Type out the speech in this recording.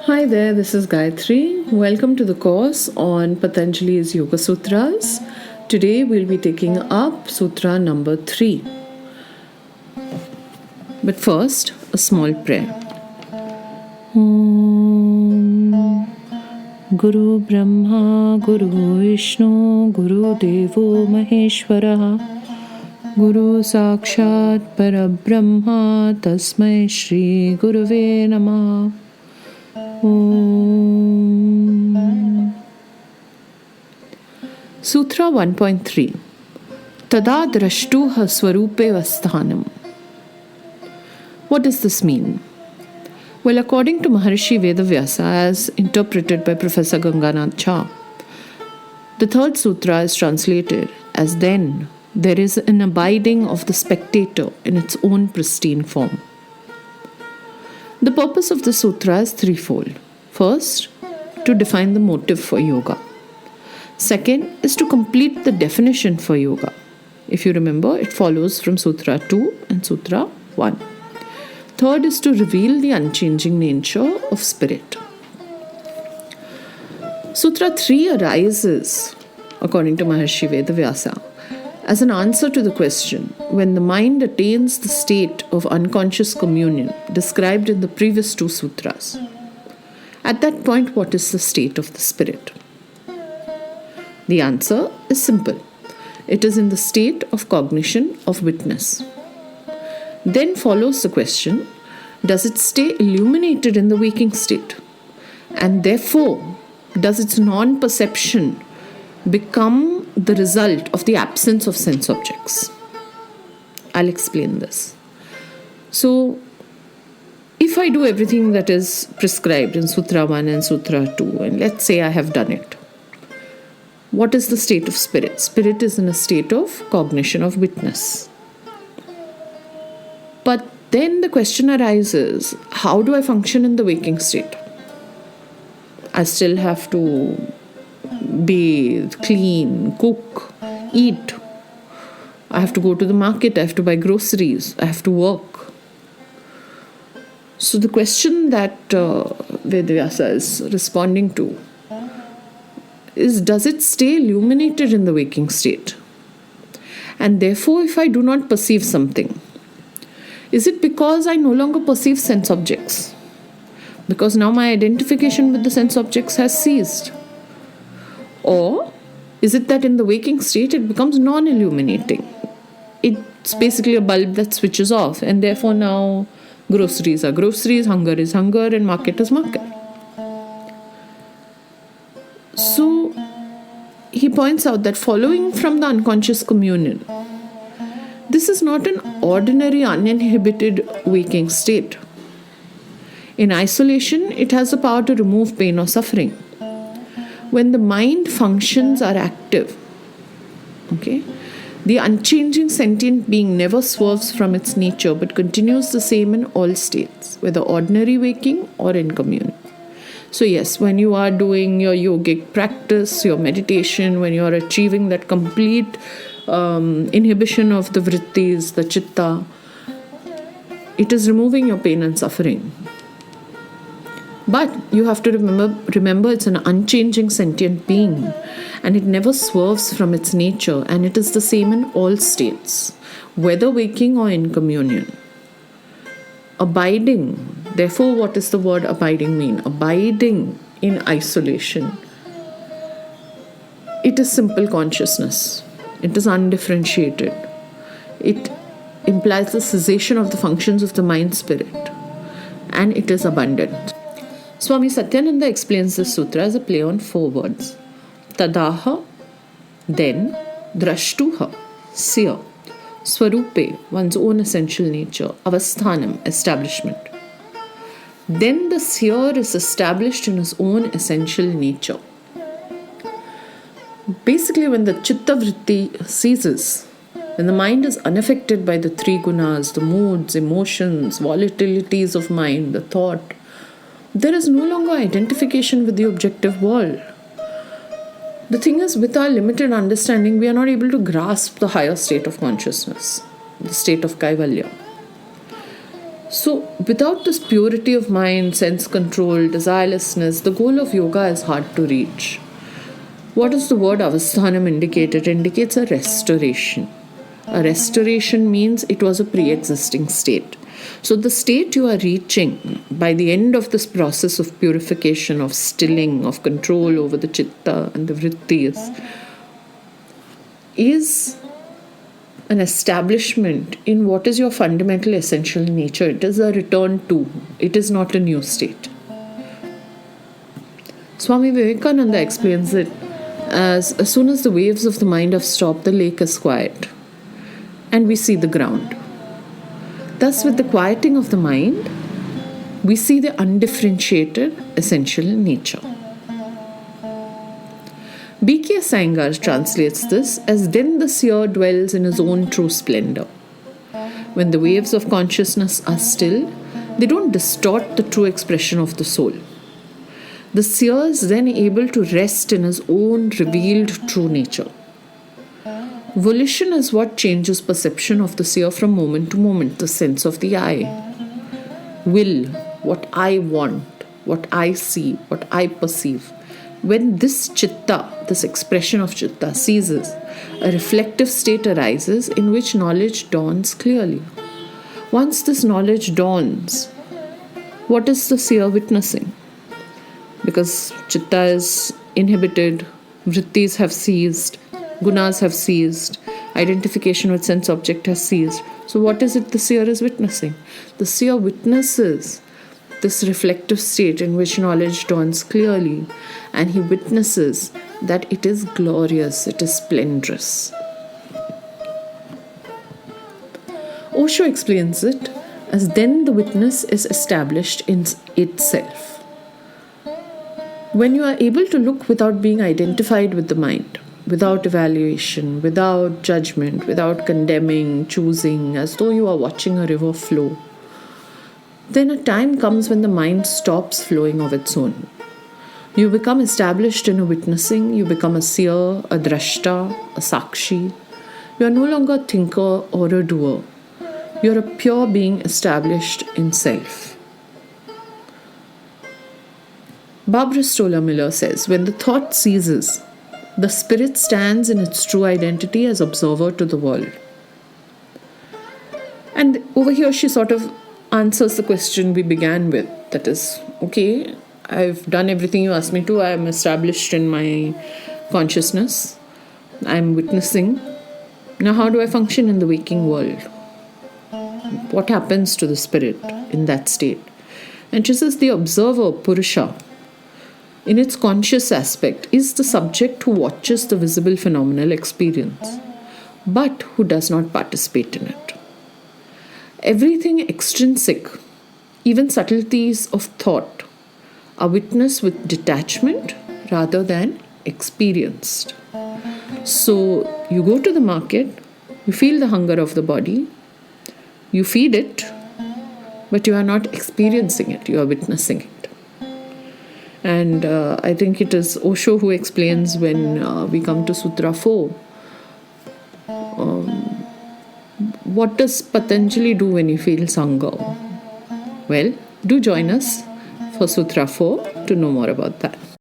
Hi there, this is Gayatri. Welcome to the course on Patanjali's Yoga Sutras. Today we'll be taking up Sutra number 3. But first, a small prayer. Guru Brahma, Guru Vishnu, Guru Devo Maheshwara, Guru Sakshat Parabrahma, Tasmai Shri Guruve Namah. Sutra 1.3 Tada drashtuha swarupe vasthanam. What does this mean? Well, according to Maharishi Vedavyasa, as interpreted by Professor Ganganath Jha, the third sutra is translated as then there is an abiding of the spectator in its own pristine form. The purpose of the sutra is threefold. First, to define the motive for yoga. Second is to complete the definition for yoga. If you remember, it follows from Sutra 2 and Sutra 1. Third is to reveal the unchanging nature of spirit. Sutra 3 arises, according to Maharishi Vedavyasa, as an answer to the question when the mind attains the state of unconscious communion described in the previous two sutras. At that point, what is the state of the spirit? The answer is simple. It is in the state of cognition of witness. Then follows the question, does it stay illuminated in the waking state? And therefore, does its non-perception become the result of the absence of sense objects? I'll explain this. So, if I do everything that is prescribed in Sutra 1 and Sutra 2, and let's say I have done it, what is the state of spirit? Spirit is in a state of cognition of witness. But then the question arises, how do I function in the waking state? I still have to bathe, clean, cook, eat. I have to go to the market, I have to buy groceries, I have to work. So the question that Vedavyasa is responding to is, does it stay illuminated in the waking state? And therefore, if I do not perceive something, is it because I no longer perceive sense objects? Because now my identification with the sense objects has ceased. Or is it that in the waking state it becomes non-illuminating? It's basically a bulb that switches off, and therefore now groceries are groceries, hunger is hunger, and market is market. So he points out that following from the unconscious communion, this is not an ordinary uninhibited waking state. In isolation, it has the power to remove pain or suffering. When the mind functions are active, the unchanging sentient being never swerves from its nature but continues the same in all states, whether ordinary waking or in communion. So yes, when you are doing your yogic practice, your meditation, when you are achieving that complete inhibition of the vrittis, the chitta, it is removing your pain and suffering. But you have to remember it's an unchanging sentient being, and it never swerves from its nature, and it is the same in all states, whether waking or in communion. Abiding, therefore, what does the word abiding mean? Abiding in isolation. It is simple consciousness. It is undifferentiated. It implies the cessation of the functions of the mind spirit, and it is abundant. Swami Satyananda explains this sutra as a play on 4 words. Tadaha, then, drashtuha, seer, swarupe, one's own essential nature, avasthanam, establishment. Then the seer is established in his own essential nature. Basically, when the chitta vritti ceases, when the mind is unaffected by the 3 gunas, the moods, emotions, volatilities of mind, the thought, there is no longer identification with the objective world. The thing is, with our limited understanding, we are not able to grasp the higher state of consciousness, the state of Kaivalya. So, without this purity of mind, sense control, desirelessness, the goal of yoga is hard to reach. What does the word avasthanam indicate? It indicates a restoration. A restoration means it was a pre existing state. So, the state you are reaching by the end of this process of purification, of stilling, of control over the chitta and the vrittis is an establishment in what is your fundamental essential nature. It is a return to, it is not a new state. Swami Vivekananda explains it as soon as the waves of the mind have stopped, the lake is quiet and we see the ground. Thus, with the quieting of the mind, we see the undifferentiated essential nature. B.K.S. Iyengar translates this as then the seer dwells in his own true splendor. When the waves of consciousness are still, they don't distort the true expression of the soul. The seer is then able to rest in his own revealed true nature. Volition is what changes perception of the seer from moment to moment, the sense of the eye. Will, what I want, what I see, what I perceive. When this chitta, this expression of chitta ceases, a reflective state arises in which knowledge dawns clearly. Once this knowledge dawns, what is the seer witnessing? Because chitta is inhibited, vrittis have ceased, gunas have ceased, identification with sense object has ceased. So what is it the seer is witnessing? The seer witnesses this reflective state in which knowledge dawns clearly, and he witnesses that it is glorious, it is splendorous. Osho explains it as then the witness is established in itself. When you are able to look without being identified with the mind, without evaluation, without judgment, without condemning, choosing, as though you are watching a river flow, then a time comes when the mind stops flowing of its own. You become established in a witnessing, you become a seer, a drashta, a sakshi. You are no longer a thinker or a doer. You are a pure being established in self. Barbara Stoller Miller says, when the thought ceases, the spirit stands in its true identity as observer to the world. And over here she sort of answers the question we began with. That is, okay, I've done everything you asked me to. I'm established in my consciousness. I'm witnessing. Now how do I function in the waking world? What happens to the spirit in that state? And she says the observer, Purusha, in its conscious aspect, is the subject who watches the visible phenomenal experience, but who does not participate in it. Everything extrinsic, even subtleties of thought, are witnessed with detachment rather than experienced. So you go to the market, you feel the hunger of the body, you feed it, but you are not experiencing it, you are witnessing it. And I think it is Osho who explains when we come to Sutra 4. What does Patanjali do when he feels hunger? Well, do join us for Sutra 4 to know more about that.